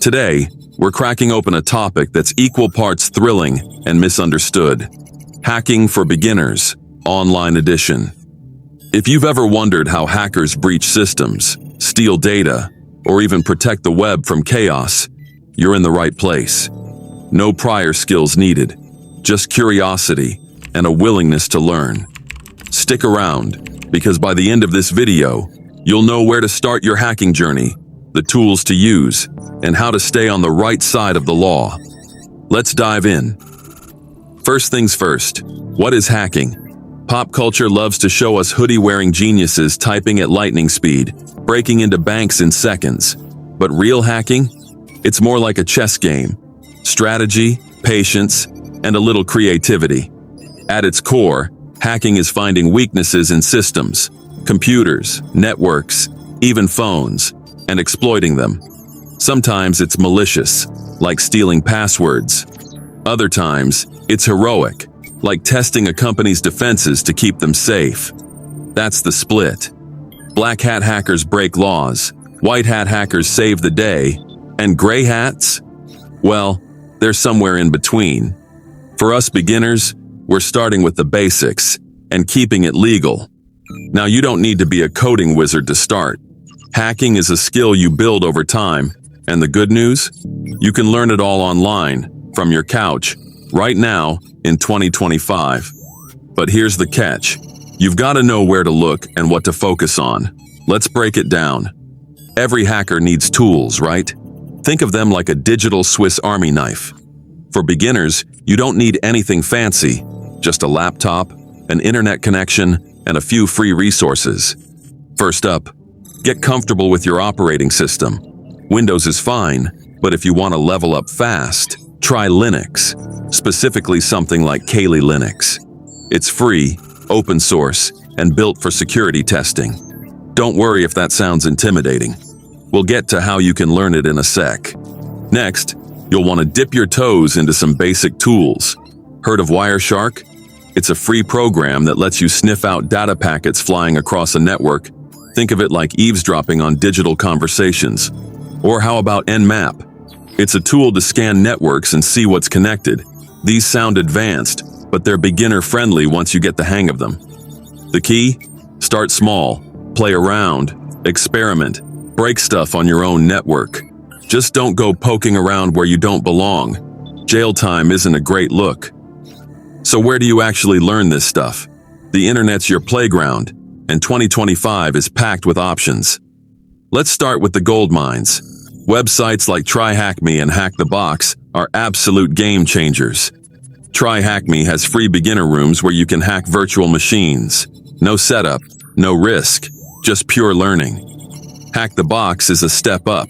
Today, we're cracking open a topic that's equal parts thrilling and misunderstood. Hacking for Beginners, Online Edition. If you've ever wondered how hackers breach systems, steal data, or even protect the web from chaos, you're in the right place. No prior skills needed, just curiosity and a willingness to learn. Stick around, because by the end of this video, you'll know where to start your hacking journey, the tools to use, and how to stay on the right side of the law. Let's dive in. First things first, what is hacking? Pop culture loves to show us hoodie-wearing geniuses typing at lightning speed, breaking into banks in seconds. But real hacking? It's more like a chess game. Strategy, patience, and a little creativity. At its core, hacking is finding weaknesses in systems, computers, networks, even phones, and exploiting them. Sometimes it's malicious, like stealing passwords. Other times, it's heroic, like testing a company's defenses to keep them safe. That's the split. Black hat hackers break laws, white hat hackers save the day, and gray hats? Well, they're somewhere in between. For us beginners, we're starting with the basics and keeping it legal. Now, you don't need to be a coding wizard to start. Hacking is a skill you build over time, and the good news? You can learn it all online, from your couch, right now in 2025. But here's the catch. You've got to know where to look and what to focus on. Let's break it down. Every hacker needs tools, right? Think of them like a digital Swiss Army knife. For beginners, you don't need anything fancy, just a laptop, an internet connection, and a few free resources. First up, get comfortable with your operating system. Windows is fine, but if you want to level up fast, try Linux, specifically something like Kali Linux. It's free, open source, and built for security testing. Don't worry if that sounds intimidating. We'll get to how you can learn it in a sec. Next, you'll want to dip your toes into some basic tools. Heard of Wireshark? It's a free program that lets you sniff out data packets flying across a network. Think of it like eavesdropping on digital conversations. Or how about Nmap? It's a tool to scan networks and see what's connected. These sound advanced, but they're beginner-friendly once you get the hang of them. The key? Start small, play around, experiment, break stuff on your own network. Just don't go poking around where you don't belong. Jail time isn't a great look. So where do you actually learn this stuff? The internet's your playground, and 2025 is packed with options. Let's start with the gold mines. Websites like TryHackMe and Hack the Box are absolute game changers. TryHackMe has free beginner rooms where you can hack virtual machines. No setup, no risk, just pure learning. Hack the Box is a step up.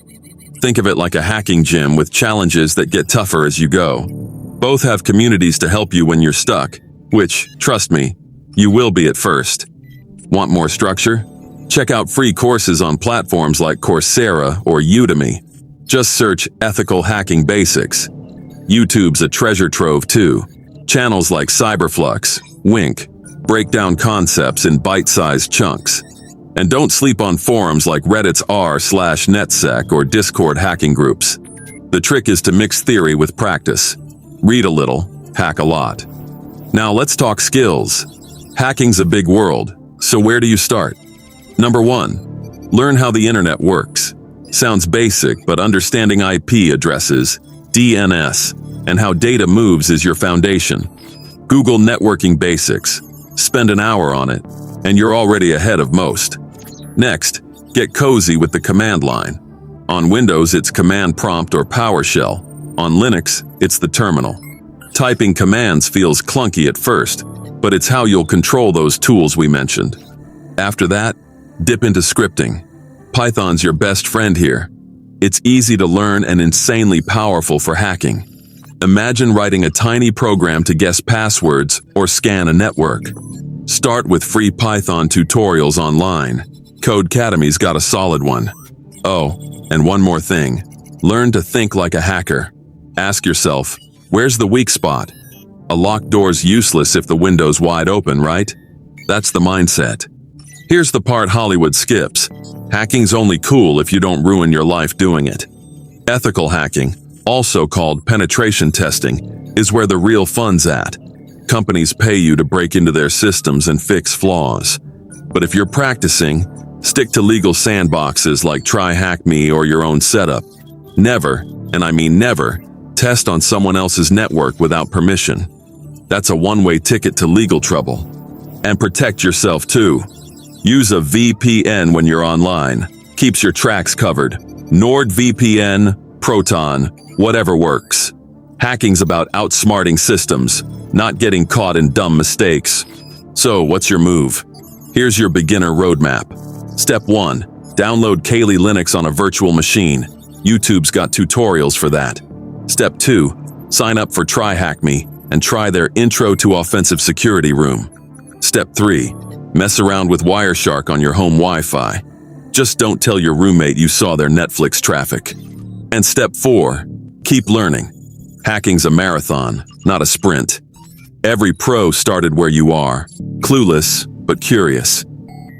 Think of it like a hacking gym with challenges that get tougher as you go. Both have communities to help you when you're stuck, which, trust me, you will be at first. Want more structure? Check out free courses on platforms like Coursera or Udemy. Just search Ethical Hacking Basics. YouTube's a treasure trove too. Channels like Cyberflux, Wink, break down concepts in bite-sized chunks. And don't sleep on forums like Reddit's r/netsec or Discord hacking groups. The trick is to mix theory with practice. Read a little, hack a lot. Now let's talk skills. Hacking's a big world, so where do you start? Number 1, learn how the internet works. Sounds basic, but understanding IP addresses, DNS, and how data moves is your foundation. Google networking basics. Spend an hour on it, and you're already ahead of most. Next, get cozy with the command line. On Windows, it's Command Prompt or PowerShell. On Linux, it's the terminal. Typing commands feels clunky at first, but it's how you'll control those tools we mentioned. After that, dip into scripting. Python's your best friend here. It's easy to learn and insanely powerful for hacking. Imagine writing a tiny program to guess passwords or scan a network. Start with free Python tutorials online. Codecademy's got a solid one. Oh, and one more thing. Learn to think like a hacker. Ask yourself, where's the weak spot? A locked door's useless if the window's wide open, right? That's the mindset. Here's the part Hollywood skips. Hacking's only cool if you don't ruin your life doing it. Ethical hacking, also called penetration testing, is where the real fun's at. Companies pay you to break into their systems and fix flaws. But if you're practicing, stick to legal sandboxes like TryHackMe or your own setup. Never, and I mean never, test on someone else's network without permission. That's a one-way ticket to legal trouble. And protect yourself too. Use a VPN when you're online. Keeps your tracks covered. NordVPN, Proton, whatever works. Hacking's about outsmarting systems, not getting caught in dumb mistakes. So, what's your move? Here's your beginner roadmap. Step 1. Download Kali Linux on a virtual machine. YouTube's got tutorials for that. Step 2. Sign up for TryHackMe and try their Intro to Offensive Security room. Step 3. Mess around with Wireshark on your home Wi-Fi. Just don't tell your roommate you saw their Netflix traffic. And step 4. Keep learning. Hacking's a marathon, not a sprint. Every pro started where you are, clueless but curious.